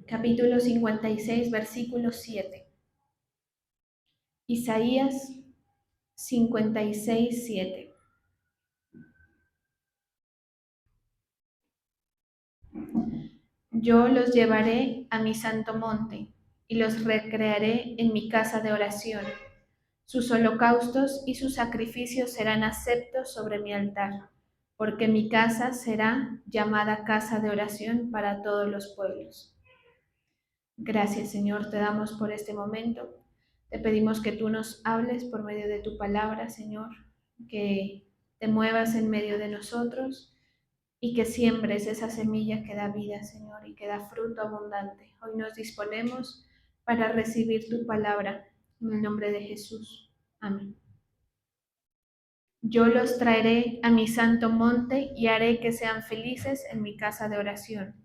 capítulo 56, versículo 7. Isaías 56, 7. Yo los llevaré a mi santo monte y los recrearé en mi casa de oración. Sus holocaustos y sus sacrificios serán aceptos sobre mi altar, porque mi casa será llamada casa de oración para todos los pueblos. Gracias, Señor, te damos por este momento. Te pedimos que tú nos hables por medio de tu palabra, Señor, que te muevas en medio de nosotros y que siembres esa semilla que da vida, Señor, y que da fruto abundante. Hoy nos disponemos para recibir tu palabra en el nombre de Jesús. Amén. Yo los traeré a mi santo monte y haré que sean felices en mi casa de oración.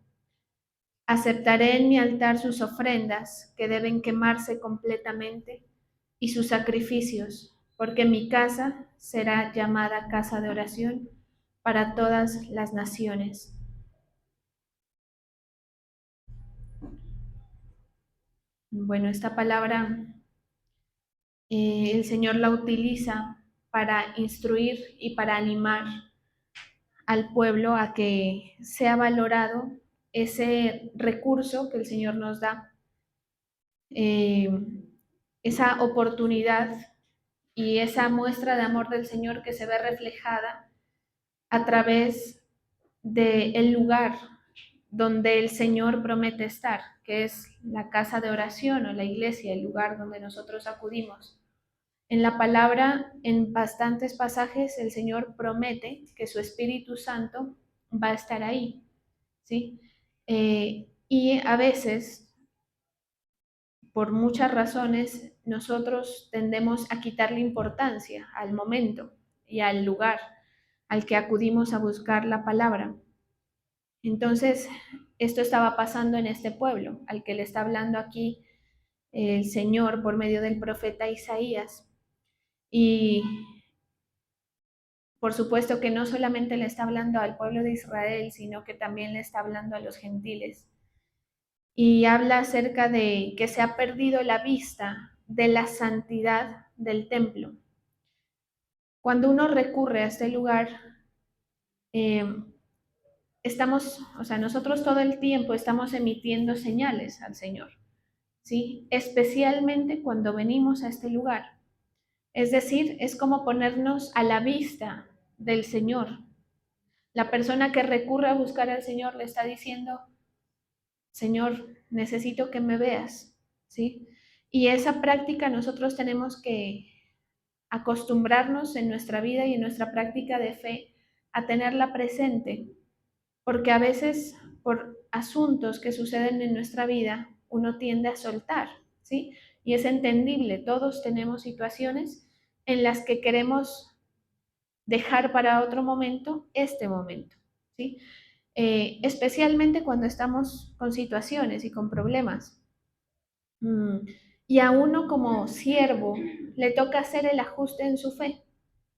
Aceptaré en mi altar sus ofrendas, que deben quemarse completamente, y sus sacrificios, porque mi casa será llamada casa de oración para todas las naciones. Bueno, esta palabra el Señor la utiliza para instruir y para animar al pueblo a que sea valorado ese recurso que el Señor nos da, eh, esa oportunidad y esa muestra de amor del Señor que se ve reflejada a través del lugar donde el Señor promete estar, que es la casa de oración o la iglesia, el lugar donde nosotros acudimos. En la palabra, en bastantes pasajes, el Señor promete que su Espíritu Santo va a estar ahí, ¿sí? Y a veces, por muchas razones, nosotros tendemos a quitarle importancia al momento y al lugar al que acudimos a buscar la palabra. Entonces, esto estaba pasando en este pueblo, al que le está hablando aquí el Señor por medio del profeta Isaías. Y por supuesto que no solamente le está hablando al pueblo de Israel, sino que también le está hablando a los gentiles. Y habla acerca de que se ha perdido la vista de la santidad del templo. Cuando uno recurre a este lugar, nosotros todo el tiempo estamos emitiendo señales al Señor, ¿sí? Especialmente cuando venimos a este lugar. Es decir, es como ponernos a la vista del Señor. La persona que recurre a buscar al Señor le está diciendo, Señor, necesito que me veas, ¿sí? Y esa práctica nosotros tenemos que acostumbrarnos en nuestra vida y en nuestra práctica de fe a tenerla presente, porque a veces por asuntos que suceden en nuestra vida uno tiende a soltar, ¿sí? Y es entendible, todos tenemos situaciones en las que queremos dejar para otro momento este momento, ¿sí? Especialmente cuando estamos con situaciones y con problemas. Y a uno como siervo le toca hacer el ajuste en su fe,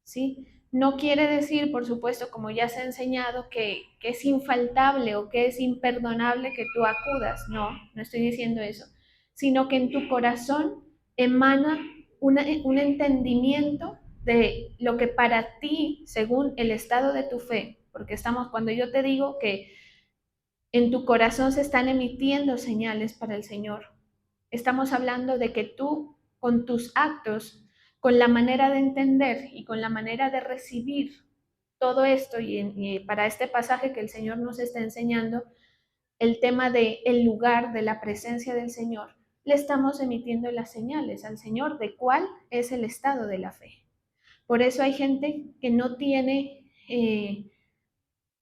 ¿sí? No quiere decir, por supuesto, como ya se ha enseñado, que es infaltable o que es imperdonable que tú acudas, no estoy diciendo eso, sino que en tu corazón emana un entendimiento de lo que para ti, según el estado de tu fe, porque cuando yo te digo que en tu corazón se están emitiendo señales para el Señor, estamos hablando de que tú, con tus actos, con la manera de entender y con la manera de recibir todo esto, y para este pasaje que el Señor nos está enseñando, el tema del lugar, de la presencia del Señor, le estamos emitiendo las señales al Señor de cuál es el estado de la fe. Por eso hay gente que no tiene,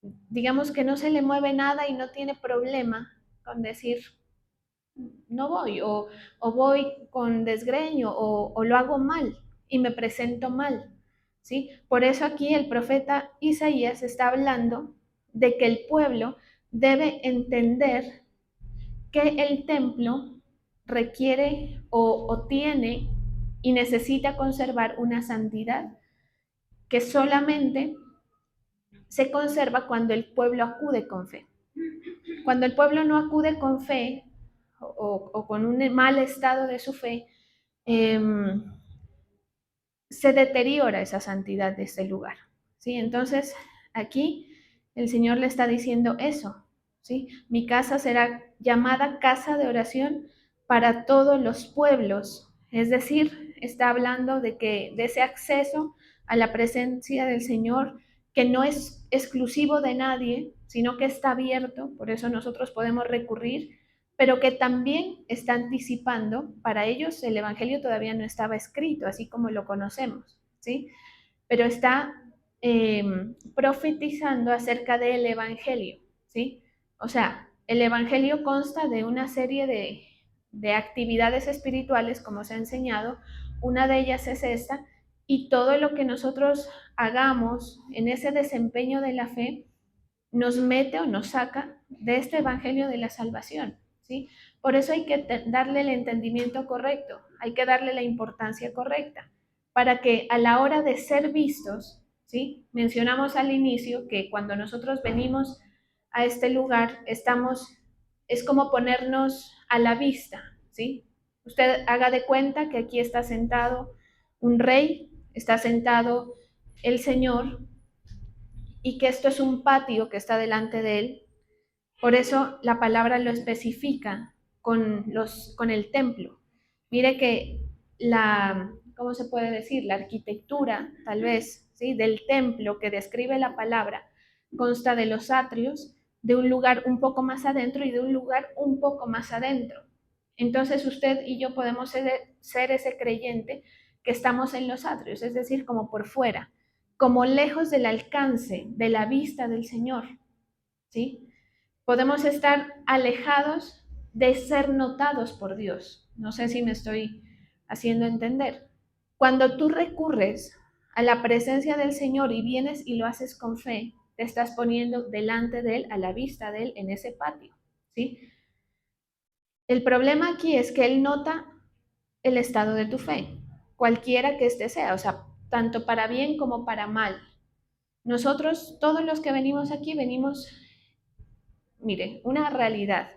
digamos que no se le mueve nada y no tiene problema con decir, no voy, o voy con desgreño, o lo hago mal y me presento mal, ¿sí? Por eso aquí el profeta Isaías está hablando de que el pueblo debe entender que el templo requiere o tiene y necesita conservar una santidad que solamente se conserva cuando el pueblo acude con fe. Cuando el pueblo no acude con fe, o con un mal estado de su fe, se deteriora esa santidad de este lugar, ¿sí? Entonces, aquí el Señor le está diciendo eso, ¿sí? Mi casa será llamada casa de oración para todos los pueblos, es decir, está hablando de ese acceso a la presencia del Señor que no es exclusivo de nadie, sino que está abierto, por eso nosotros podemos recurrir, pero que también está anticipando, para ellos el Evangelio todavía no estaba escrito, así como lo conocemos, ¿sí? Pero está profetizando acerca del Evangelio, ¿sí? O sea, el Evangelio consta de una serie de actividades espirituales, como se ha enseñado, una de ellas es esta, y todo lo que nosotros hagamos en ese desempeño de la fe nos mete o nos saca de este evangelio de la salvación, ¿sí? Por eso hay que darle el entendimiento correcto, hay que darle la importancia correcta, para que a la hora de ser vistos, ¿sí? Mencionamos al inicio que cuando nosotros venimos a este lugar, es como ponernos a la vista, ¿sí? Usted haga de cuenta que aquí está sentado un rey, está sentado el Señor, y que esto es un patio que está delante de él. Por eso la palabra lo especifica con el templo. Mire que ¿cómo se puede decir? La arquitectura, tal vez, ¿sí? Del templo que describe la palabra, consta de los atrios, de un lugar un poco más adentro y de un lugar un poco más adentro. Entonces usted y yo podemos ser ese creyente que estamos en los atrios, es decir, como por fuera, como lejos del alcance de la vista del Señor, ¿sí? Podemos estar alejados de ser notados por Dios. No sé si me estoy haciendo entender. Cuando tú recurres a la presencia del Señor y vienes y lo haces con fe, te estás poniendo delante de Él, a la vista de Él, en ese patio, ¿sí? El problema aquí es que Él nota el estado de tu fe, cualquiera que este sea, o sea, tanto para bien como para mal. Nosotros, todos los que venimos aquí, venimos, mire, una realidad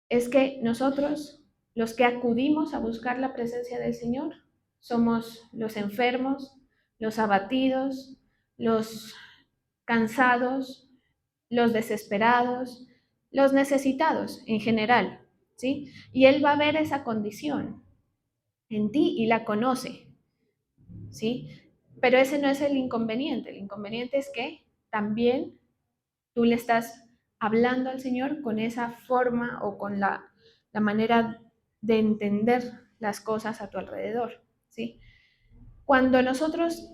es que nosotros, los que acudimos a buscar la presencia del Señor, somos los enfermos, los abatidos, los cansados, los desesperados, los necesitados en general, ¿sí? Y Él va a ver esa condición en ti y la conoce, ¿sí? Pero ese no es el inconveniente es que también tú le estás hablando al Señor con esa forma o con la manera de entender las cosas a tu alrededor, ¿sí? Cuando nosotros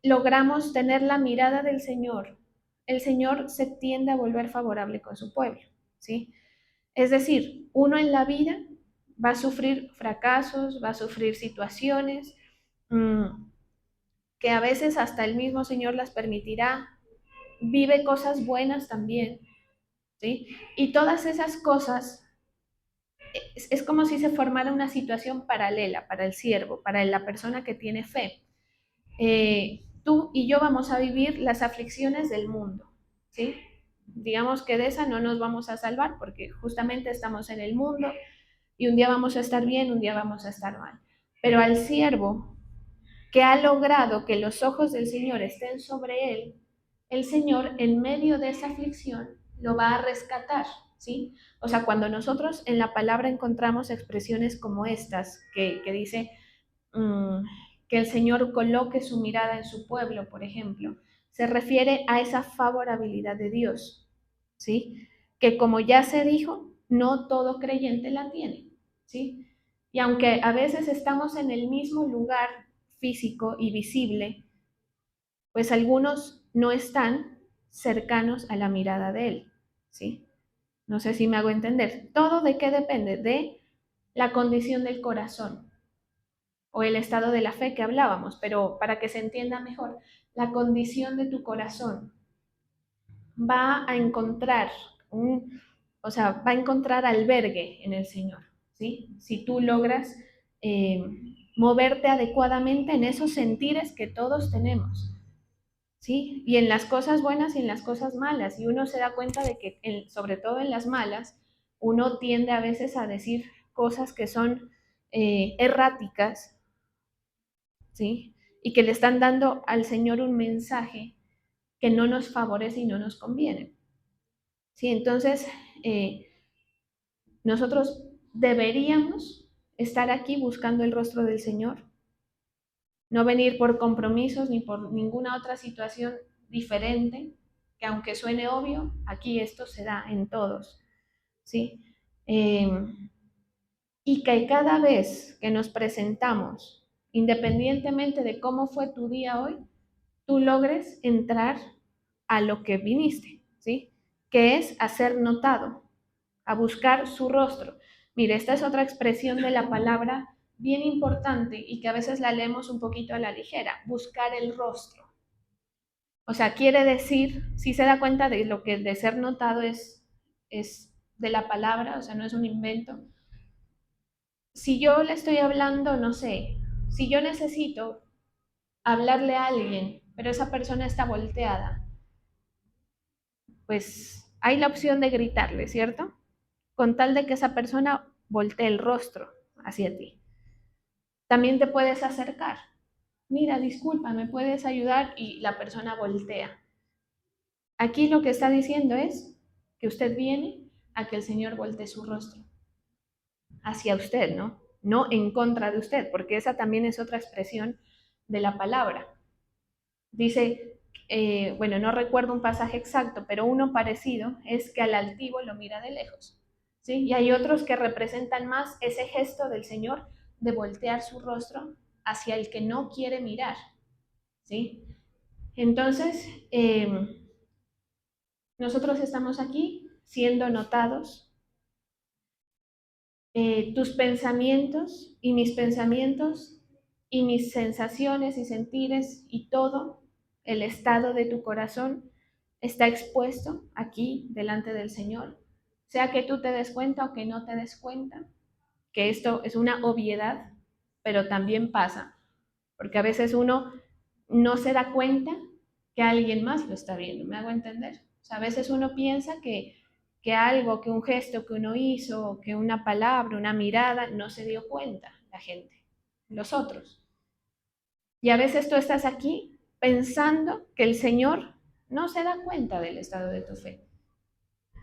logramos tener la mirada del Señor, el Señor se tiende a volver favorable con su pueblo, ¿sí? Es decir, uno en la vida va a sufrir fracasos, va a sufrir situaciones que a veces hasta el mismo Señor las permitirá, vive cosas buenas también, ¿sí? Y todas esas cosas es como si se formara una situación paralela para el siervo, para la persona que tiene fe. Tú y yo vamos a vivir las aflicciones del mundo, ¿sí? Digamos que de esa no nos vamos a salvar porque justamente estamos en el mundo y un día vamos a estar bien, un día vamos a estar mal. Pero al siervo que ha logrado que los ojos del Señor estén sobre él, el Señor en medio de esa aflicción lo va a rescatar, ¿sí? O sea, cuando nosotros en la palabra encontramos expresiones como estas, que dice que el Señor coloque su mirada en su pueblo, por ejemplo, se refiere a esa favorabilidad de Dios, ¿sí? Que como ya se dijo, no todo creyente la tiene, ¿sí? Y aunque a veces estamos en el mismo lugar físico y visible, pues algunos no están cercanos a la mirada de Él, ¿sí? No sé si me hago entender. ¿Todo de qué depende? De la condición del corazón o el estado de la fe que hablábamos, pero para que se entienda mejor, la condición de tu corazón va a encontrar va a encontrar albergue en el Señor, ¿sí? Si tú logras eh, moverte adecuadamente en esos sentires que todos tenemos, ¿sí? Y en las cosas buenas y en las cosas malas. Y uno se da cuenta de que, sobre todo en las malas, uno tiende a veces a decir cosas que son erráticas, ¿sí? Y que le están dando al Señor un mensaje que no nos favorece y no nos conviene. ¿Sí? Entonces, nosotros deberíamos estar aquí buscando el rostro del Señor, no venir por compromisos ni por ninguna otra situación diferente, que aunque suene obvio, aquí esto se da en todos, ¿sí? Y que cada vez que nos presentamos, independientemente de cómo fue tu día hoy, tú logres entrar a lo que viniste, ¿sí? Que es a ser notado, a buscar su rostro. Mire, esta es otra expresión de la palabra bien importante y que a veces la leemos un poquito a la ligera, buscar el rostro. O sea, quiere decir, si se da cuenta de lo que de ser notado es de la palabra, o sea, no es un invento. Si yo le estoy hablando, no sé, si yo necesito hablarle a alguien, pero esa persona está volteada, pues hay la opción de gritarle, ¿cierto? Con tal de que esa persona voltee el rostro hacia ti. También te puedes acercar. Mira, disculpa, ¿me puedes ayudar? Y la persona voltea. Aquí lo que está diciendo es que usted viene a que el Señor voltee su rostro hacia usted, ¿no? No en contra de usted, porque esa también es otra expresión de la palabra. Dice, bueno, no recuerdo un pasaje exacto, pero uno parecido es que al altivo lo mira de lejos, ¿sí? Y hay otros que representan más ese gesto del Señor de voltear su rostro hacia el que no quiere mirar, ¿sí? Entonces, nosotros estamos aquí siendo notados. Tus pensamientos y mis sensaciones y sentires y todo el estado de tu corazón está expuesto aquí delante del Señor, sea que tú te des cuenta o que no te des cuenta, que esto es una obviedad, pero también pasa, porque a veces uno no se da cuenta que alguien más lo está viendo, ¿me hago entender? O sea, a veces uno piensa que algo, que un gesto que uno hizo, que una palabra, una mirada, no se dio cuenta la gente, los otros. Y a veces tú estás aquí pensando que el Señor no se da cuenta del estado de tu fe.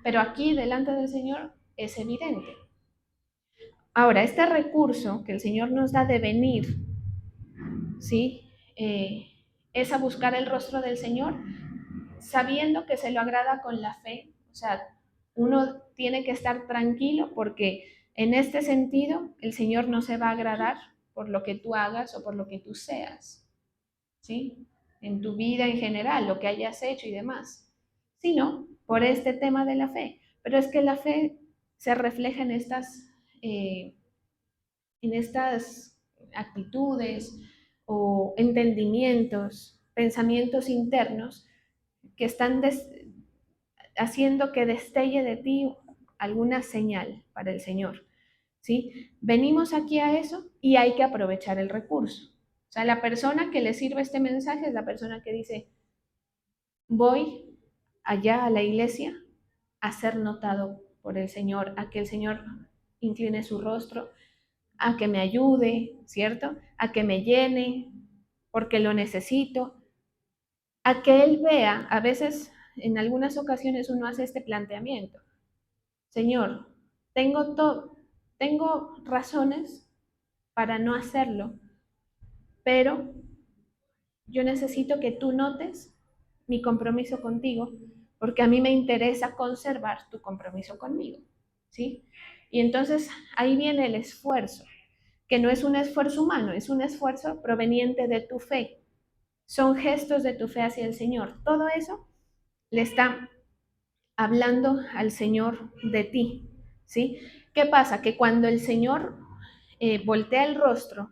Pero aquí delante del Señor es evidente. Ahora, este recurso que el Señor nos da de venir, ¿sí? Es a buscar el rostro del Señor, sabiendo que se lo agrada con la fe. O sea, uno tiene que estar tranquilo porque en este sentido el Señor no se va a agradar por lo que tú hagas o por lo que tú seas, ¿sí? En tu vida en general, lo que hayas hecho y demás, sino por este tema de la fe. Pero es que la fe se refleja eh, en estas actitudes o entendimientos, pensamientos internos que están haciendo que destelle de ti alguna señal para el Señor. ¿Sí? Venimos aquí a eso y hay que aprovechar el recurso. O sea, la persona que le sirve este mensaje es la persona que dice, voy allá a la iglesia a ser notado por el Señor, a que el Señor incline su rostro, a que me ayude, ¿cierto? A que me llene, porque lo necesito, a que Él vea, a veces, en algunas ocasiones uno hace este planteamiento, Señor, tengo razones para no hacerlo, pero yo necesito que tú notes mi compromiso contigo, porque a mí me interesa conservar tu compromiso conmigo, ¿sí? Y entonces ahí viene el esfuerzo, que no es un esfuerzo humano, es un esfuerzo proveniente de tu fe. Son gestos de tu fe hacia el Señor. Todo eso le está hablando al Señor de ti, ¿sí? ¿Qué pasa? Que cuando el Señor voltea el rostro,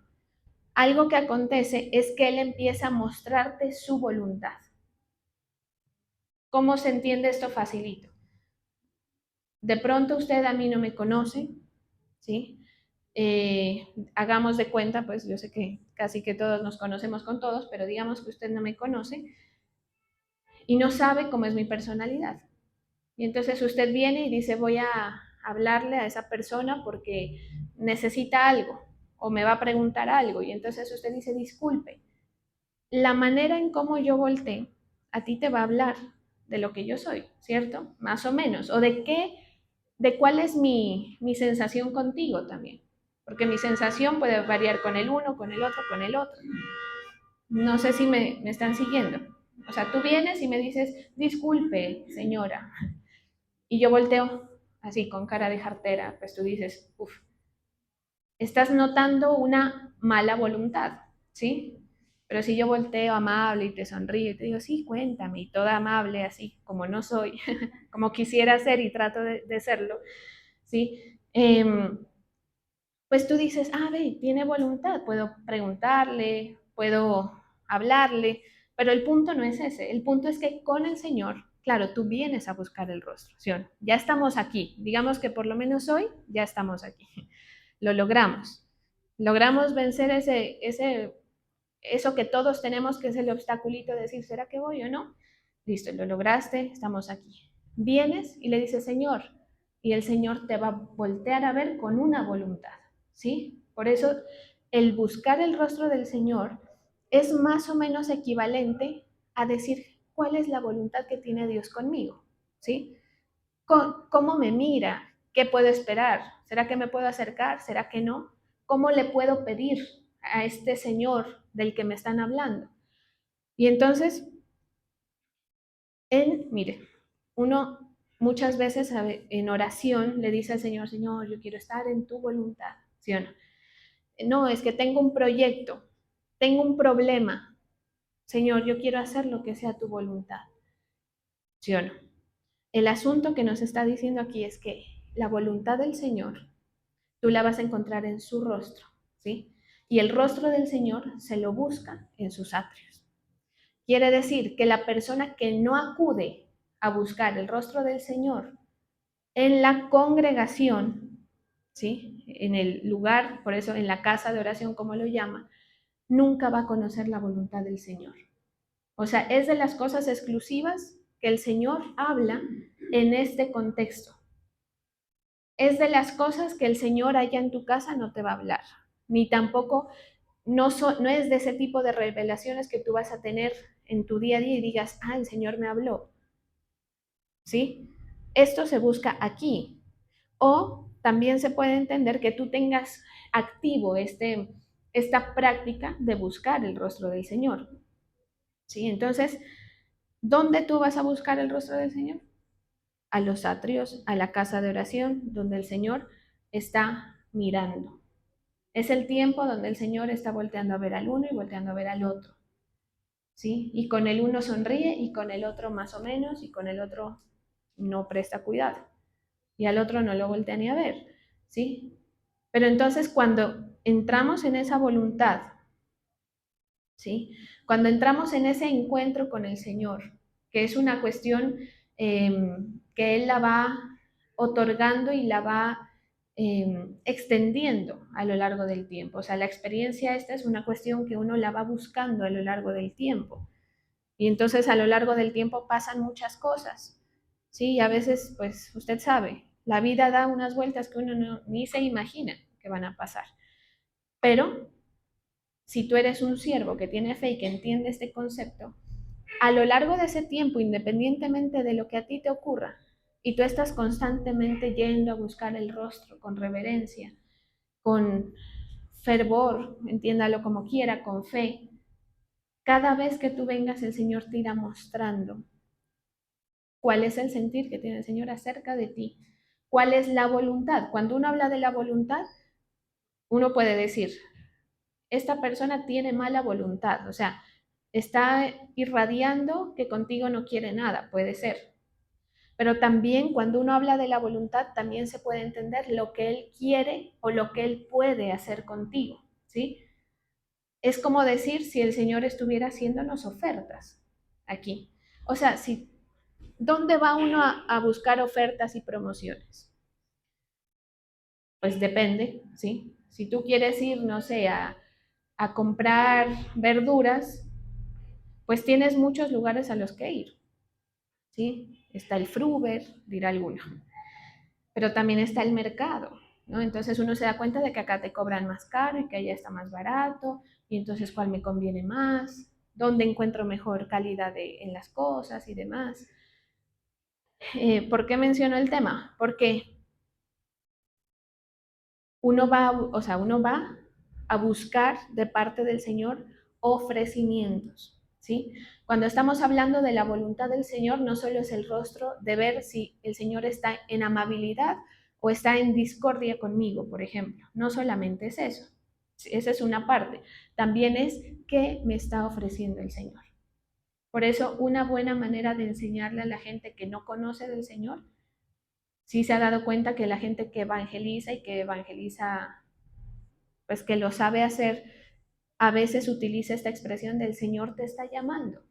algo que acontece es que Él empieza a mostrarte su voluntad. ¿Cómo se entiende esto facilito? De pronto usted a mí no me conoce, ¿sí? Hagamos de cuenta, pues yo sé que casi que todos nos conocemos con todos, pero digamos que usted no me conoce y no sabe cómo es mi personalidad. Y entonces usted viene y dice, voy a hablarle a esa persona porque necesita algo o me va a preguntar algo y entonces usted dice, disculpe, la manera en cómo yo volteé a ti te va a hablar de lo que yo soy, ¿cierto? Más o menos. O de cuál es mi sensación contigo también. Porque mi sensación puede variar con el uno, con el otro, con el otro. No sé si me están siguiendo. O sea, tú vienes y me dices, disculpe, señora. Y yo volteo así con cara de jartera, pues tú dices, uff, estás notando una mala voluntad, ¿sí? Pero si yo volteo amable y te sonrío y te digo, sí, cuéntame, y toda amable, así como no soy, como quisiera ser y trato de serlo, ¿sí? Pues tú dices, ah, ve, tiene voluntad, puedo preguntarle, puedo hablarle, pero el punto no es ese, el punto es que con el Señor, claro, tú vienes a buscar el rostro, ¿sí o no? Ya estamos aquí, digamos que por lo menos hoy ya estamos aquí, lo logramos vencer eso que todos tenemos, que es el obstaculito de decir, ¿será que voy o no? Listo, lo lograste, estamos aquí. Vienes y le dices, Señor, y el Señor te va a voltear a ver con una voluntad, ¿sí? Por eso el buscar el rostro del Señor es más o menos equivalente a decir cuál es la voluntad que tiene Dios conmigo, ¿sí? ¿Cómo me mira? ¿Qué puedo esperar? ¿Será que me puedo acercar? ¿Será que no? ¿Cómo le puedo pedir a este Señor del que me están hablando? Y entonces, mire, uno muchas veces en oración le dice al Señor, Señor, yo quiero estar en tu voluntad, ¿sí o no? No, es que tengo un proyecto, tengo un problema. Señor, yo quiero hacer lo que sea tu voluntad, ¿sí o no? El asunto que nos está diciendo aquí es que la voluntad del Señor tú la vas a encontrar en su rostro, ¿sí? Y el rostro del Señor se lo busca en sus atrios. Quiere decir que la persona que no acude a buscar el rostro del Señor en la congregación, ¿sí? En el lugar, por eso en la casa de oración, como lo llama, nunca va a conocer la voluntad del Señor. O sea, es de las cosas exclusivas que el Señor habla en este contexto. Es de las cosas que el Señor allá en tu casa no te va a hablar, ni tampoco, no es de ese tipo de revelaciones que tú vas a tener en tu día a día y digas, ah, el Señor me habló, ¿sí? Esto se busca aquí. O también se puede entender que tú tengas activo esta práctica de buscar el rostro del Señor, ¿sí? Entonces, ¿dónde tú vas a buscar el rostro del Señor? A los atrios, a la casa de oración, donde el Señor está mirando. Es el tiempo donde el Señor está volteando a ver al uno y volteando a ver al otro, ¿sí? Y con el uno sonríe y con el otro más o menos y con el otro no presta cuidado y al otro no lo voltea ni a ver, ¿sí? Pero entonces cuando entramos en esa voluntad, ¿sí? Cuando entramos en ese encuentro con el Señor, que es una cuestión que Él la va otorgando y la va extendiendo a lo largo del tiempo. O sea, la experiencia esta es una cuestión que uno la va buscando a lo largo del tiempo. Y entonces a lo largo del tiempo pasan muchas cosas, ¿sí? Y a veces, pues usted sabe, la vida da unas vueltas que uno ni se imagina que van a pasar. Pero si tú eres un siervo que tiene fe y que entiende este concepto, a lo largo de ese tiempo, independientemente de lo que a ti te ocurra, y tú estás constantemente yendo a buscar el rostro con reverencia, con fervor, entiéndalo como quiera, con fe, cada vez que tú vengas el Señor te irá mostrando cuál es el sentir que tiene el Señor acerca de ti, cuál es la voluntad. Cuando uno habla de la voluntad, uno puede decir, esta persona tiene mala voluntad, o sea, está irradiando que contigo no quiere nada, puede ser. Pero también cuando uno habla de la voluntad, también se puede entender lo que Él quiere o lo que Él puede hacer contigo, ¿sí? Es como decir si el Señor estuviera haciéndonos ofertas aquí. O sea, si, ¿dónde va uno a buscar ofertas y promociones? Pues depende, ¿sí? Si tú quieres ir, no sé, a comprar verduras, pues tienes muchos lugares a los que ir, ¿sí? Está el Fruver, dirá alguno. pero también está el mercado, ¿no? Entonces uno se da cuenta de que acá te cobran más caro y que allá está más barato, y entonces cuál me conviene más, dónde encuentro mejor calidad en las cosas y demás. ¿Por qué menciono el tema? Porque uno va a buscar de parte del Señor ofrecimientos, ¿sí? Cuando estamos hablando de la voluntad del Señor, no solo es el rostro de ver si el Señor está en amabilidad o está en discordia conmigo, por ejemplo. No solamente es eso. Esa es una parte. También es qué me está ofreciendo el Señor. Por eso, una buena manera de enseñarle a la gente que no conoce del Señor, sí se ha dado cuenta que la gente que evangeliza, pues que lo sabe hacer, a veces utiliza esta expresión del Señor te está llamando.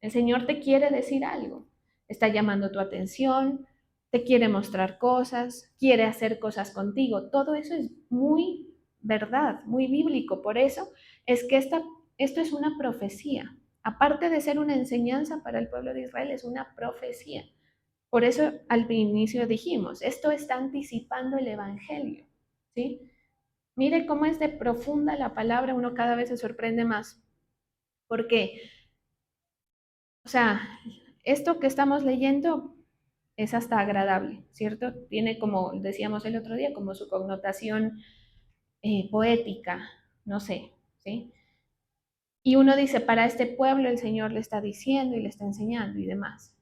El Señor te quiere decir algo, está llamando tu atención, te quiere mostrar cosas, quiere hacer cosas contigo. Todo eso es muy verdad, muy bíblico. Por eso es que esto es una profecía. Aparte de ser una enseñanza para el pueblo de Israel, es una profecía. Por eso al inicio dijimos, esto está anticipando el Evangelio, ¿sí? Mire cómo es de profunda la palabra, uno cada vez se sorprende más. Porque, o sea, esto que estamos leyendo es hasta agradable, ¿cierto? Tiene, como decíamos el otro día, como su connotación poética, no sé, ¿sí? Y uno dice, para este pueblo el Señor le está diciendo y le está enseñando y demás.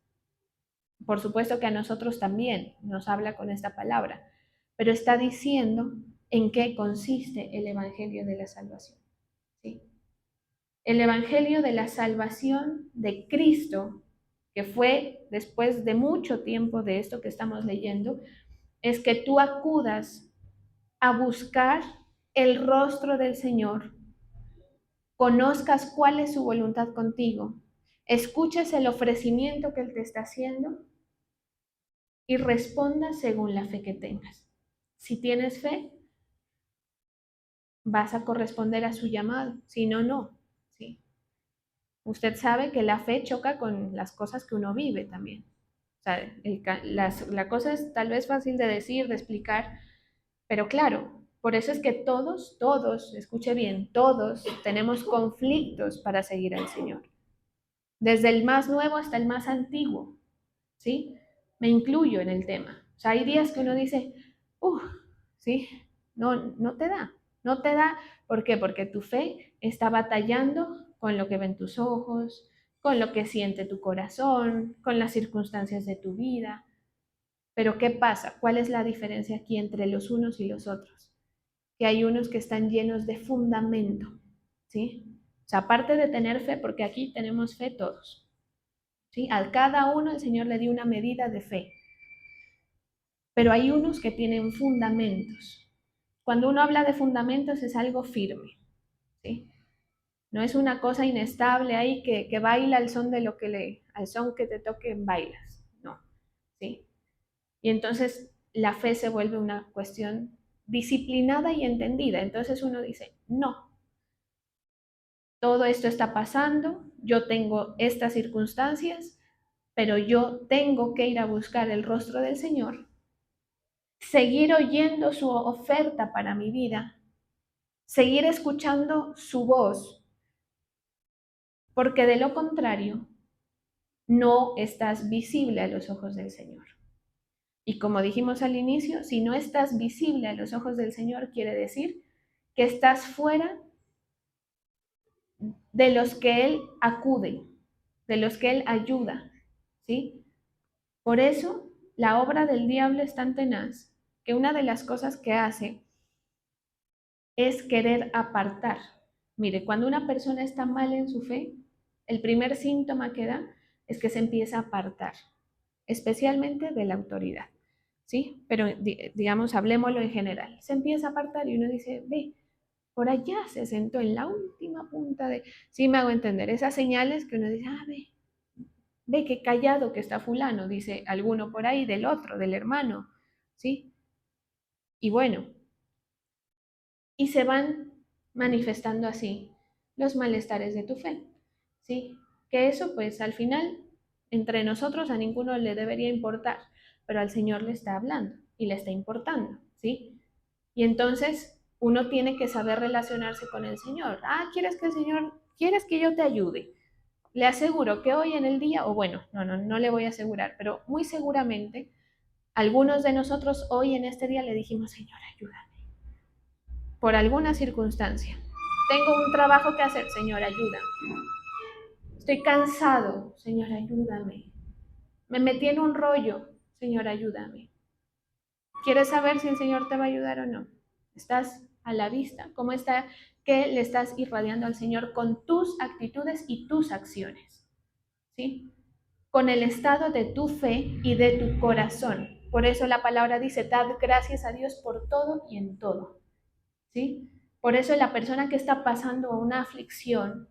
Por supuesto que a nosotros también nos habla con esta palabra, pero está diciendo en qué consiste el Evangelio de la salvación, ¿sí? El Evangelio de la salvación de Cristo, que fue después de mucho tiempo de esto que estamos leyendo, es que tú acudas a buscar el rostro del Señor, conozcas cuál es su voluntad contigo, escuches el ofrecimiento que Él te está haciendo y respondas según la fe que tengas. Si tienes fe, vas a corresponder a su llamado, si no, no. ¿Sí? Usted sabe que la fe choca con las cosas que uno vive también. O sea, la cosa es tal vez fácil de decir, de explicar, pero claro, por eso es que todos, escuche bien, todos tenemos conflictos para seguir al Señor. Desde el más nuevo hasta el más antiguo, ¿sí? Me incluyo en el tema. O sea, hay días que uno dice, ¿sí? No te da, no te da. ¿Por qué? Porque tu fe está batallando con lo que ven tus ojos, con lo que siente tu corazón, con las circunstancias de tu vida. Pero ¿qué pasa? ¿Cuál es la diferencia aquí entre los unos y los otros? Que hay unos que están llenos de fundamento, ¿sí? O sea, aparte de tener fe, porque aquí tenemos fe todos, ¿sí? A cada uno el Señor le dio una medida de fe, pero hay unos que tienen fundamentos. Cuando uno habla de fundamentos es algo firme, ¿sí? No es una cosa inestable ahí que baila al son de al son que te toque bailas, no, ¿sí? Y entonces la fe se vuelve una cuestión disciplinada y entendida. Entonces uno dice, no, todo esto está pasando, yo tengo estas circunstancias, pero yo tengo que ir a buscar el rostro del Señor, seguir oyendo su oferta para mi vida, seguir escuchando su voz, porque de lo contrario, no estás visible a los ojos del Señor. Y como dijimos al inicio, si no estás visible a los ojos del Señor, quiere decir que estás fuera de los que Él acude, de los que Él ayuda, ¿sí? Por eso, la obra del diablo es tan tenaz que una de las cosas que hace es querer apartar. Mire, cuando una persona está mal en su fe, el primer síntoma que da es que se empieza a apartar, especialmente de la autoridad, ¿sí? Pero digamos, hablemoslo en general. Se empieza a apartar y uno dice, ve, por allá se sentó en la última punta de, sí me hago entender, esas señales que uno dice, ve qué callado que está fulano, dice alguno por ahí del otro, del hermano, ¿sí? Y bueno, y se van manifestando así los malestares de tu fe, ¿sí? Que eso pues al final entre nosotros a ninguno le debería importar, pero al Señor le está hablando. y le está importando, ¿sí? Y entonces uno tiene que saber relacionarse con el Señor. ¿Quieres que yo te ayude? Le aseguro que hoy en el día, o bueno, no le voy a asegurar, pero muy seguramente algunos de nosotros hoy en este día le dijimos, Señor, ayúdame, por alguna circunstancia. Tengo un trabajo que hacer, Señor, ayúdame. Estoy cansado, Señor, ayúdame. Me metí en un rollo, Señor, ayúdame. ¿Quieres saber si el Señor te va a ayudar o no? ¿Estás a la vista? ¿Cómo está? ¿Qué le estás irradiando al Señor con tus actitudes y tus acciones? ¿Sí? Con el estado de tu fe y de tu corazón. Por eso la palabra dice, dad gracias a Dios por todo y en todo. ¿Sí? Por eso la persona que está pasando una aflicción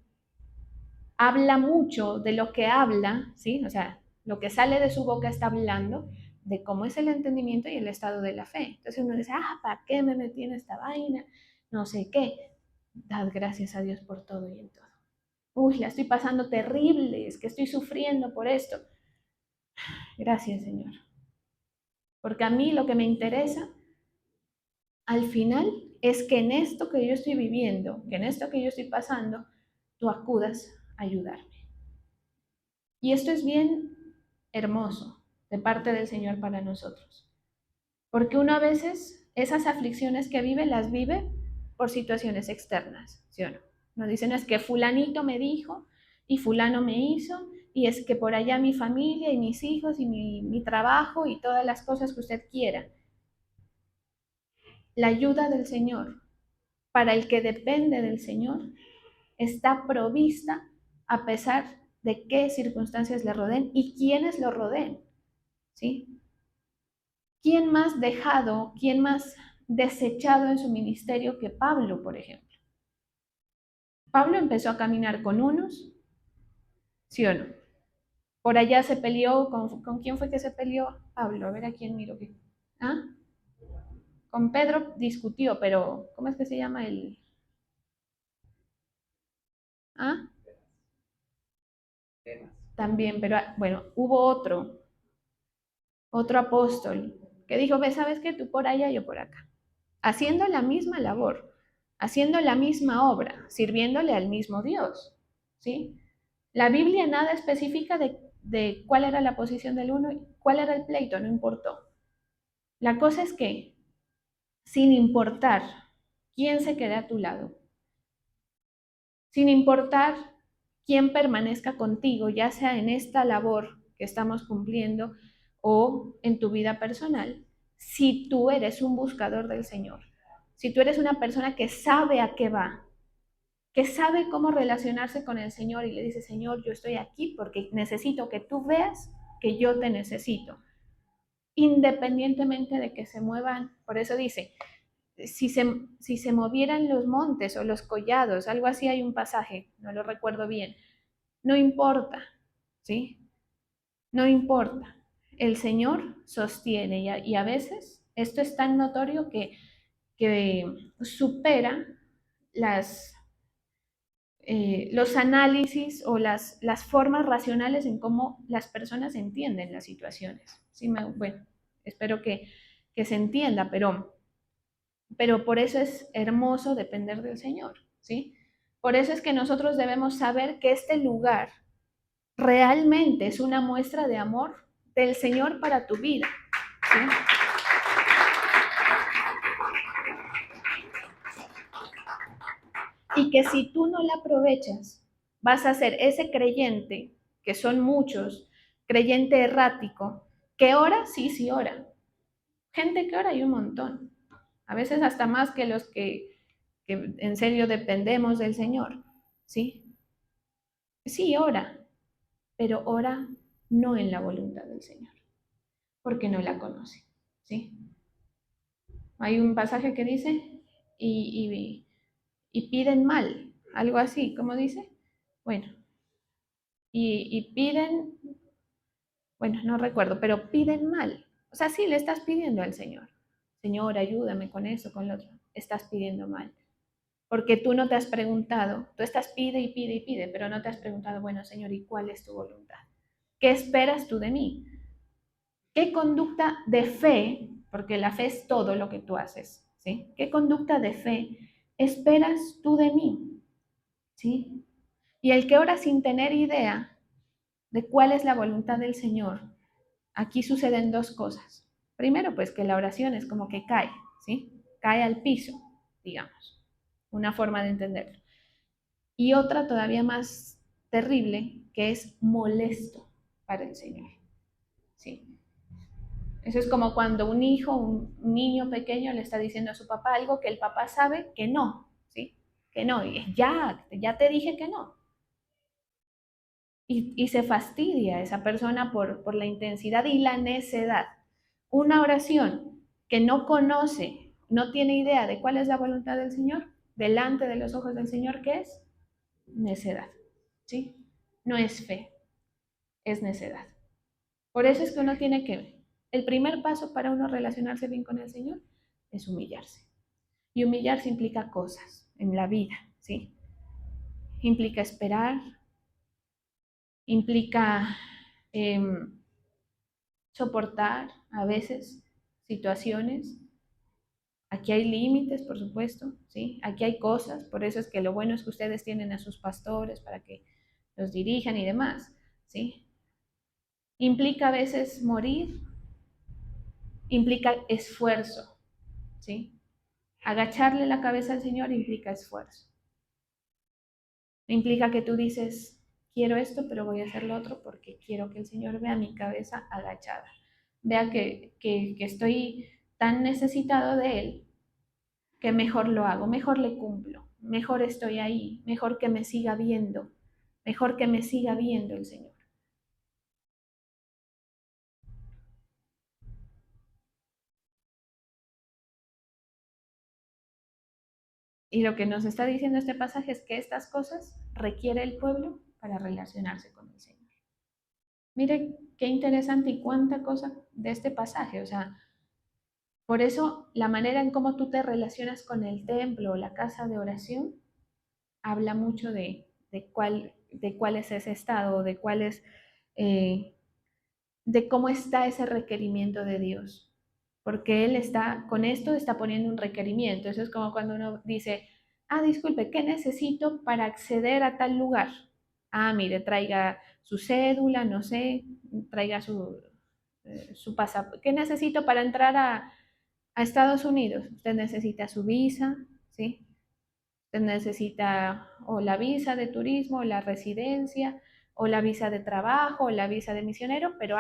habla mucho de lo que habla, ¿sí? O sea, lo que sale de su boca está hablando de cómo es el entendimiento y el estado de la fe. Entonces uno dice, ¿para qué me metí en esta vaina? No sé qué. Dad gracias a Dios por todo y en todo. Uy, la estoy pasando terrible, es que estoy sufriendo por esto. Gracias, Señor. Porque a mí lo que me interesa al final es que en esto que yo estoy viviendo, que en esto que yo estoy pasando, tú acudas a ayudarme. Y esto es bien hermoso de parte del Señor para nosotros. Porque uno a veces esas aflicciones que vive las vive por situaciones externas, ¿sí o no? Nos dicen es que fulanito me dijo y fulano me hizo y es que por allá mi familia y mis hijos y mi trabajo y todas las cosas que usted quiera. La ayuda del Señor para el que depende del Señor está provista a pesar de qué circunstancias le rodeen y quiénes lo rodeen, ¿sí? ¿Quién más dejado, quién más desechado en su ministerio que Pablo, por ejemplo? Pablo empezó a caminar con unos, ¿sí o no? Por allá se peleó, ¿con quién fue que se peleó Pablo? A ver a quién miro. ¿Ah? Con Pedro discutió, pero ¿cómo es que se llama el? ¿Ah? También, pero bueno, hubo otro apóstol que dijo, ve, ¿sabes qué? Tú por allá, yo por acá. Haciendo la misma labor, haciendo la misma obra, sirviéndole al mismo Dios, ¿sí? La Biblia nada especifica de cuál era la posición del uno y cuál era el pleito, no importó. La cosa es que, sin importar quién se quede a tu lado, sin importar quién permanezca contigo, ya sea en esta labor que estamos cumpliendo o en tu vida personal, si tú eres un buscador del Señor, si tú eres una persona que sabe a qué va, que sabe cómo relacionarse con el Señor y le dice, Señor, yo estoy aquí porque necesito que tú veas que yo te necesito, independientemente de que se muevan, por eso dice, si se movieran los montes o los collados, algo así hay un pasaje, no lo recuerdo bien, no importa, ¿sí? No importa. El Señor sostiene y a veces esto es tan notorio que supera las, los análisis o las formas racionales en cómo las personas entienden las situaciones. Sí, bueno, espero que se entienda, pero por eso es hermoso depender del Señor, ¿sí? Por eso es que nosotros debemos saber que este lugar realmente es una muestra de amor del Señor para tu vida, ¿sí? Y que si tú no la aprovechas, vas a ser ese creyente, que son muchos, creyente errático, que ora, sí, sí ora. Gente que ora hay un montón, a veces hasta más que los que en serio dependemos del Señor, ¿sí? Sí, ora, pero ora no en la voluntad del Señor, porque no la conoce, ¿sí? Hay un pasaje que dice, y piden mal, algo así, ¿cómo dice? Bueno, y piden, bueno, no recuerdo, pero piden mal. O sea, sí le estás pidiendo al Señor. Señor, ayúdame con eso, con lo otro. Estás pidiendo mal. Porque tú no te has preguntado, tú estás pide y pide y pide, pero no te has preguntado, bueno, Señor, ¿y cuál es tu voluntad? ¿Qué esperas tú de mí? ¿Qué conducta de fe porque la fe es todo lo que tú haces, ¿sí? ¿Qué conducta de fe esperas tú de mí? ¿Sí? Y el que ora sin tener idea de cuál es la voluntad del Señor, aquí suceden dos cosas. Primero, pues que la oración es como que cae, ¿sí? Cae al piso, digamos, una forma de entenderlo. Y otra todavía más terrible, que es molesto para el Señor, ¿sí? Eso es como cuando un hijo, un niño pequeño le está diciendo a su papá algo que el papá sabe que no, ¿sí? Que no, y ya te dije que no. Y se fastidia esa persona por la intensidad y la necedad. Una oración que no conoce, no tiene idea de cuál es la voluntad del Señor, delante de los ojos del Señor, ¿qué es? Necedad, ¿sí? No es fe, es necedad. Por eso es que uno tiene que, el primer paso para uno relacionarse bien con el Señor es humillarse. Y humillarse implica cosas en la vida, ¿sí? Implica esperar, implica eh, soportar a veces situaciones. Aquí hay límites, por supuesto, ¿sí? Aquí hay cosas, por eso es que lo bueno es que ustedes tienen a sus pastores para que los dirijan y demás, ¿sí? Implica a veces morir, implica esfuerzo, ¿sí? Agacharle la cabeza al Señor implica esfuerzo. Implica que tú dices, quiero esto, pero voy a hacer lo otro porque quiero que el Señor vea mi cabeza agachada. Vea que estoy tan necesitado de Él que mejor lo hago, mejor le cumplo, mejor estoy ahí, mejor que me siga viendo, mejor que me siga viendo el Señor. Y lo que nos está diciendo este pasaje es que estas cosas requiere el pueblo para relacionarse con el Señor. Mire qué interesante y cuánta cosa de este pasaje, o sea, por eso la manera en cómo tú te relacionas con el templo o la casa de oración habla mucho de cuál es ese estado, eh, de cómo está ese requerimiento de Dios. Porque Él está, con esto está poniendo un requerimiento. Eso es como cuando uno dice, disculpe, ¿qué necesito para acceder a tal lugar? Mire, traiga su cédula, no sé, traiga su pasaporte. ¿Qué necesito para entrar a Estados Unidos? Usted necesita su visa, ¿sí? Usted necesita o la visa de turismo, o la residencia, o la visa de trabajo, o la visa de misionero, pero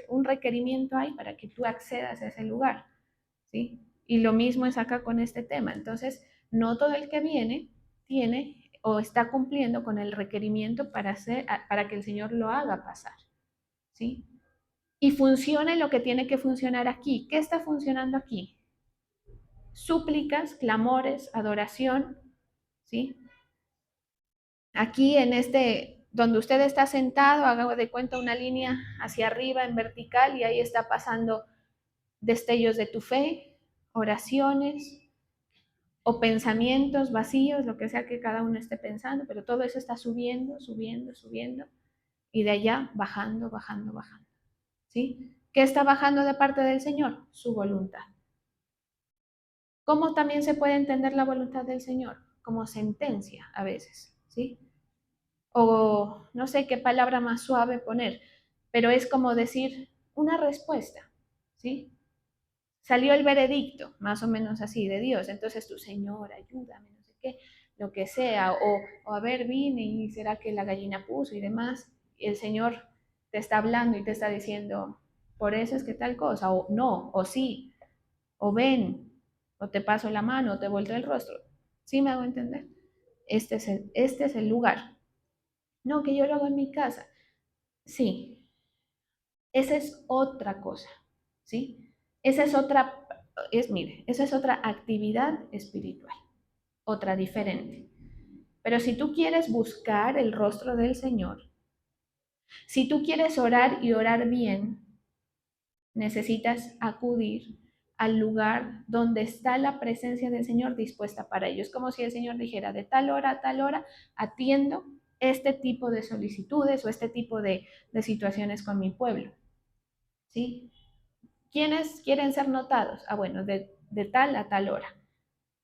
un requerimiento hay para que tú accedas a ese lugar, ¿sí? Y lo mismo es acá con este tema. Entonces, no todo el que viene tiene o está cumpliendo con el requerimiento para que el Señor lo haga pasar, ¿sí? Y funcione lo que tiene que funcionar aquí. ¿Qué está funcionando aquí? Súplicas, clamores, adoración, ¿sí? Aquí en donde usted está sentado, haga de cuenta una línea hacia arriba en vertical y ahí está pasando destellos de tu fe, oraciones o pensamientos vacíos, lo que sea que cada uno esté pensando, pero todo eso está subiendo, subiendo, subiendo y de allá bajando, bajando, bajando. ¿Sí? ¿Qué está bajando de parte del Señor? Su voluntad. ¿Cómo también se puede entender la voluntad del Señor? Como sentencia a veces, ¿sí? O no sé qué palabra más suave poner, pero es como decir una respuesta, ¿sí? Salió el veredicto, más o menos así, de Dios, entonces tu Señor, ayúdame, no sé qué, lo que sea, o a ver, vine y será que la gallina puso y demás, y el Señor te está hablando y te está diciendo, por eso es que tal cosa, o no, o sí, o ven, o te paso la mano, o te volteo el rostro. ¿Sí me hago entender? Este es el lugar. No, que yo lo hago en mi casa. Sí, esa es otra cosa, ¿sí? Mire, esa es otra actividad espiritual, otra diferente. Pero si tú quieres buscar el rostro del Señor, si tú quieres orar y orar bien, necesitas acudir al lugar donde está la presencia del Señor dispuesta para ello. Es como si el Señor dijera, de tal hora a tal hora, atiendo este tipo de solicitudes o este tipo de situaciones con mi pueblo, ¿sí? ¿Quiénes quieren ser notados? Ah, bueno, de tal a tal hora,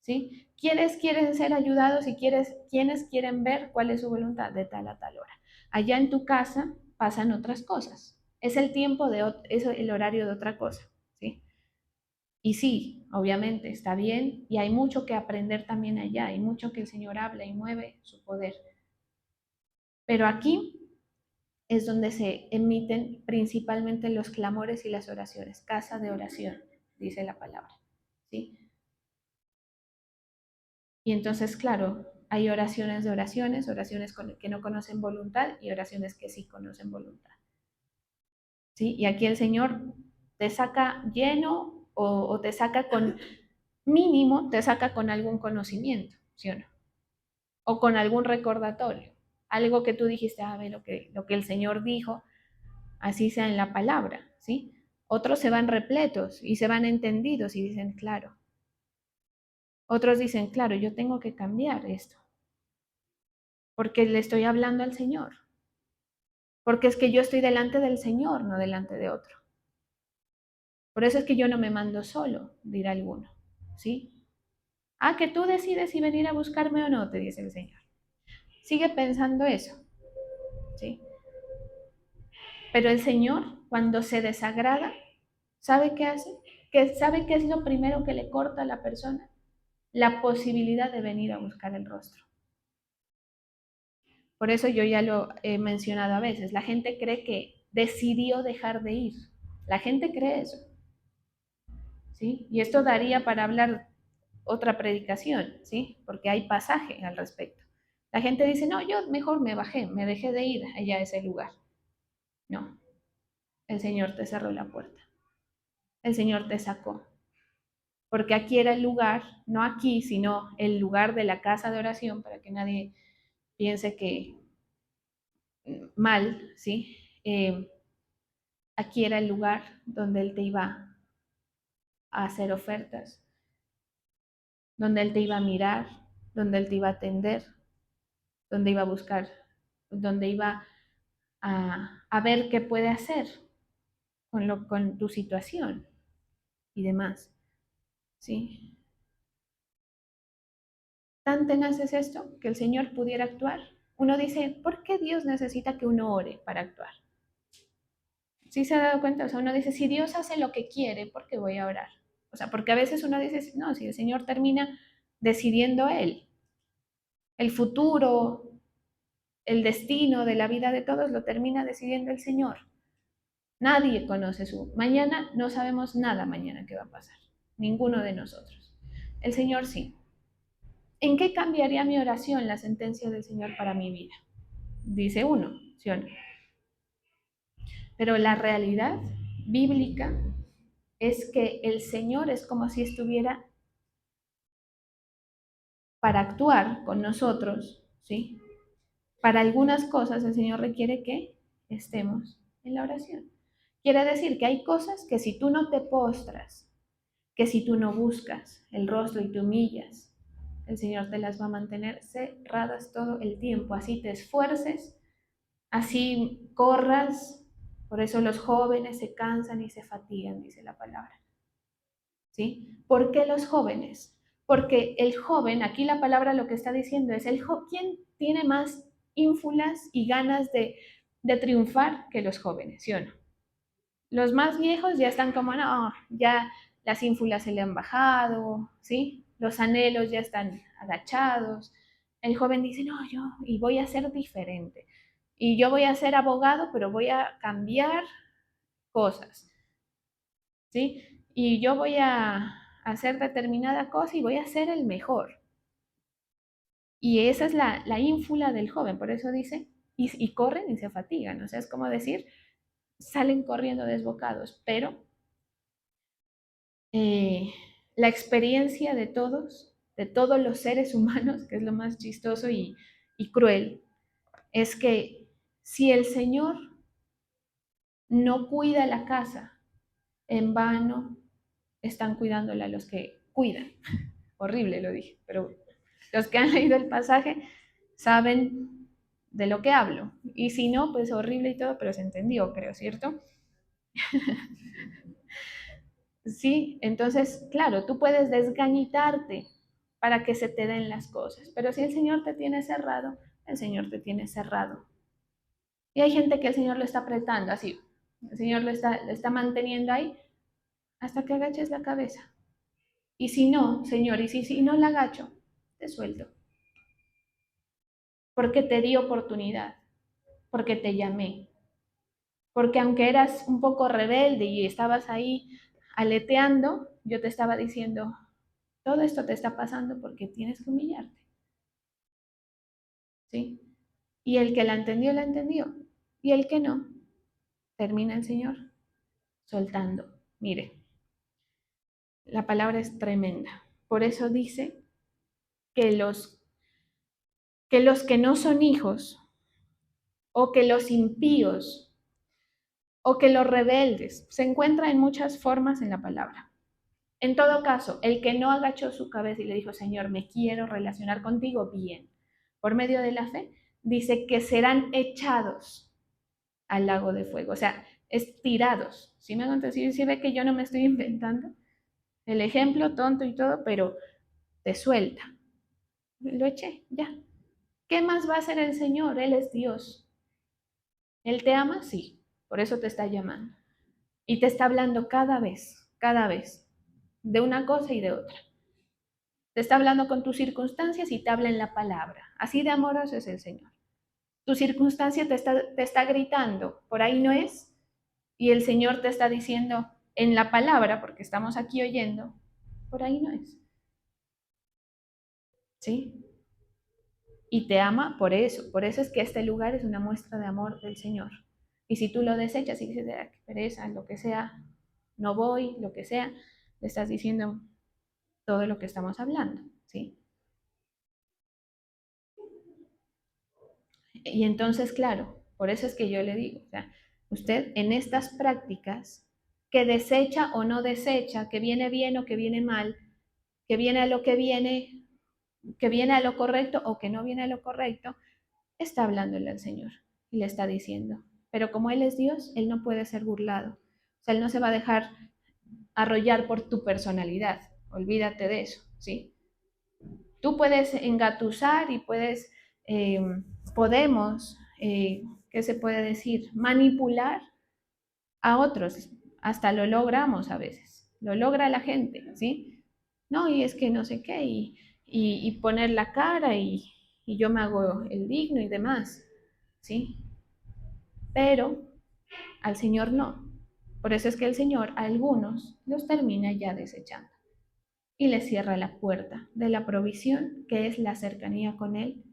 ¿sí? ¿Quiénes quieren ser ayudados y quiénes quieren ver cuál es su voluntad? De tal a tal hora. Allá en tu casa pasan otras cosas. Es el tiempo es el horario de otra cosa, ¿sí? Y sí, obviamente está bien y hay mucho que aprender también allá, hay mucho que el Señor habla y mueve su poder. Pero aquí es donde se emiten principalmente los clamores y las oraciones, casa de oración, dice la palabra, ¿sí? Y entonces, claro, hay oraciones de oraciones, oraciones que no conocen voluntad y oraciones que sí conocen voluntad, ¿sí? Y aquí el Señor te saca lleno o te saca con mínimo, te saca con algún conocimiento, ¿sí o no? O con algún recordatorio, algo que tú dijiste, a ver, lo que el Señor dijo, así sea en la palabra, ¿sí? Otros se van repletos y se van entendidos y dicen, claro. Otros dicen, claro, yo tengo que cambiar esto, porque le estoy hablando al Señor, porque es que yo estoy delante del Señor, no delante de otro. Por eso es que yo no me mando solo, dirá alguno, ¿sí? Ah, que tú decides si venir a buscarme o no, te dice el Señor. Sigue pensando eso, ¿sí? Pero el Señor, cuando se desagrada, ¿sabe qué hace? Que sabe qué es lo primero que le corta a la persona, la posibilidad de venir a buscar el rostro. Por eso yo ya lo he mencionado a veces, la gente cree que decidió dejar de ir. La gente cree eso, ¿sí? Y esto daría para hablar otra predicación, ¿sí? Porque hay pasaje al respecto. La gente dice, no, yo mejor me bajé, me dejé de ir allá a ese lugar. No, el Señor te cerró la puerta. El Señor te sacó. Porque aquí era el lugar, no aquí, sino el lugar de la casa de oración, para que nadie piense que mal, ¿sí? Aquí era el lugar donde Él te iba a hacer ofertas, donde Él te iba a mirar, donde Él te iba a atender, donde iba a buscar, donde iba a ver qué puede hacer con tu situación y demás, ¿sí? Tan tenaz es esto que el Señor pudiera actuar. Uno dice, ¿por qué Dios necesita que uno ore para actuar? ¿Sí se ha dado cuenta? O sea, uno dice, si Dios hace lo que quiere, ¿por qué voy a orar? O sea, porque a veces uno dice, no, si el Señor termina decidiendo Él, el futuro, el destino de la vida de todos lo termina decidiendo el Señor. Nadie conoce su mañana, no sabemos nada mañana qué va a pasar, ninguno de nosotros. El Señor sí. ¿En qué cambiaría mi oración la sentencia del Señor para mi vida? Dice uno, ¿sí o no? Pero la realidad bíblica es que el Señor es como si estuviera para actuar con nosotros, ¿sí? Para algunas cosas el Señor requiere que estemos en la oración. Quiere decir que hay cosas que si tú no te postras, que si tú no buscas el rostro y te humillas, el Señor te las va a mantener cerradas todo el tiempo. Así te esfuerces, así corras. Por eso los jóvenes se cansan y se fatigan, dice la palabra. ¿Sí? ¿Por qué los jóvenes? Porque el joven, aquí la palabra lo que está diciendo es, ¿quién tiene más ínfulas y ganas de triunfar que los jóvenes, ¿sí o no? Los más viejos ya están como, no, ya las ínfulas se le han bajado, ¿sí? Los anhelos ya están agachados. El joven dice, no, yo, y voy a ser diferente. Y yo voy a ser abogado, pero voy a cambiar cosas, ¿sí? Y yo voy a hacer determinada cosa y voy a ser el mejor. Y esa es la ínfula del joven, por eso dice, y corren y se fatigan, o sea, es como decir, salen corriendo desbocados, pero la experiencia de todos los seres humanos, que es lo más chistoso y cruel, es que si el Señor no cuida la casa, en vano están cuidándola los que cuidan. Horrible lo dije, pero los que han leído el pasaje saben de lo que hablo. Y si no, pues horrible y todo, pero se entendió, creo, ¿cierto? ¿sí? Entonces, claro, tú puedes desgañitarte para que se te den las cosas, pero si el Señor te tiene cerrado, el Señor te tiene cerrado. Y hay gente que el Señor lo está apretando así, el Señor lo está manteniendo ahí hasta que agaches la cabeza. Y si no, Señor, y si no la agacho, te suelto. Porque te di oportunidad, porque te llamé, porque aunque eras un poco rebelde y estabas ahí aleteando, yo te estaba diciendo, todo esto te está pasando porque tienes que humillarte, ¿sí? Y el que la entendió, la entendió. Y el que no, termina el Señor soltando. Mire, la palabra es tremenda. Por eso dice que los que no son hijos, o que los impíos, o que los rebeldes, se encuentra en muchas formas en la palabra. En todo caso, el que no agachó su cabeza y le dijo, Señor, me quiero relacionar contigo bien, por medio de la fe, dice que serán echados al lago de fuego, o sea, estirados. ¿Sí me hago decir? Si ve que yo no me estoy inventando el ejemplo tonto y todo, pero te suelta. Lo eché, ya. ¿Qué más va a hacer el Señor? Él es Dios. ¿Él te ama? Sí, por eso te está llamando. Y te está hablando cada vez, de una cosa y de otra. Te está hablando con tus circunstancias y te habla en la palabra. Así de amoroso es el Señor. Tu circunstancia te está gritando, por ahí no es, y el Señor te está diciendo en la palabra, porque estamos aquí oyendo, por ahí no es. ¿Sí? Y te ama por eso es que este lugar es una muestra de amor del Señor. Y si tú lo desechas y dices, qué pereza, lo que sea, no voy, lo que sea, le estás diciendo todo lo que estamos hablando, ¿sí? Y entonces, claro, por eso es que yo le digo, o sea, usted en estas prácticas que desecha o no desecha, que viene bien o que viene mal, que viene a lo que viene, que viene a lo correcto o que no viene a lo correcto, está hablándole al Señor y le está diciendo. Pero como Él es Dios, Él no puede ser burlado. O sea, Él no se va a dejar arrollar por tu personalidad. Olvídate de eso, ¿sí? Tú puedes engatusar y eh, podemos, ¿qué se puede decir? Manipular a otros. Hasta lo logramos a veces. Lo logra la gente, ¿sí? No, y es que no sé qué, y poner la cara y yo me hago el digno y demás, ¿sí? Pero al Señor no. Por eso es que el Señor a algunos los termina ya desechando y les cierra la puerta de la provisión, que es la cercanía con Él,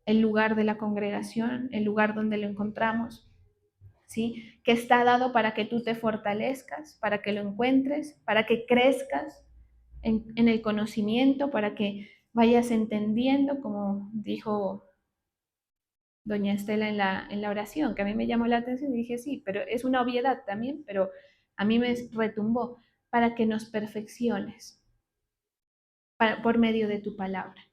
el lugar de la congregación, el lugar donde lo encontramos, ¿sí? Que está dado para que tú te fortalezcas, para que lo encuentres, para que crezcas en el conocimiento, para que vayas entendiendo, como dijo doña Estela en la oración, que a mí me llamó la atención y dije, sí, pero es una obviedad también, pero a mí me retumbó, para que nos perfecciones por medio de tu palabra,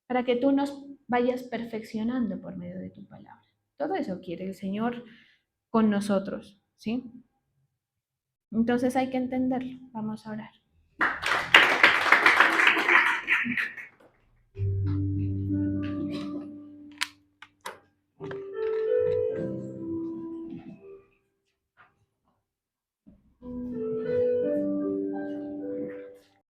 para que tú nos vayas perfeccionando por medio de tu palabra. Todo eso quiere el Señor con nosotros, ¿sí? Entonces hay que entenderlo. Vamos a orar.